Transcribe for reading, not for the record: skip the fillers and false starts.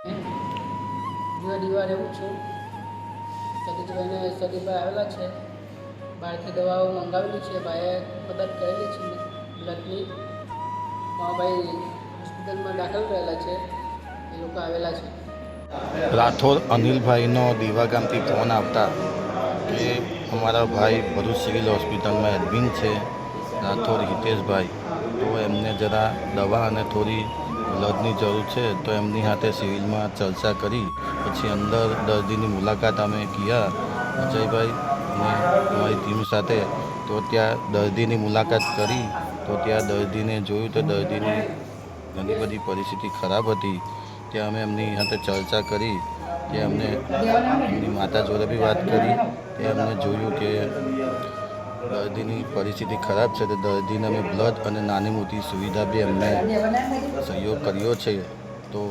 દીવા રહેવું છું. સતીભાઈ આવેલા છે. બહારથી દવાઓ મંગાવેલી છે. ભાઈએ મદદ કરેલી છે બ્લડની. ભાઈ હોસ્પિટલમાં દાખલ કરેલા છે. એ લોકો આવેલા છે. રાઠોડ અનિલભાઈનો દીવા ગામથી ફોન આવતા કે અમારા ભાઈ ભરૂચ સિવિલ હોસ્પિટલમાં એડમિટ છે, રાઠોડ હિતેશભાઈ, તો એમને જરા દવા અને થોડી બ્લડની જરૂર છે. તો એમની સાથે સિવિલમાં ચર્ચા કરી પછી અંદર દર્દીની મુલાકાત અમે ગયા અજયભાઈ અને અમારી ટીમ સાથે. તો ત્યાં દર્દીની મુલાકાત કરી તો ત્યાં દર્દીને જોયું તો દર્દીની ઘણી બધી પરિસ્થિતિ ખરાબ હતી. ત્યાં અમે એમની સાથે ચર્ચા કરી, ત્યાં અમને એમની માતા જોડે બી વાત કરી. ત્યાં અમને જોયું કે દર્દીની પરિસ્થિતિ ખરાબ છે, તો દર્દીને અમે બ્લડ અને નાની મોટી સુવિધા બી એમને સહયોગ કર્યો છે. તો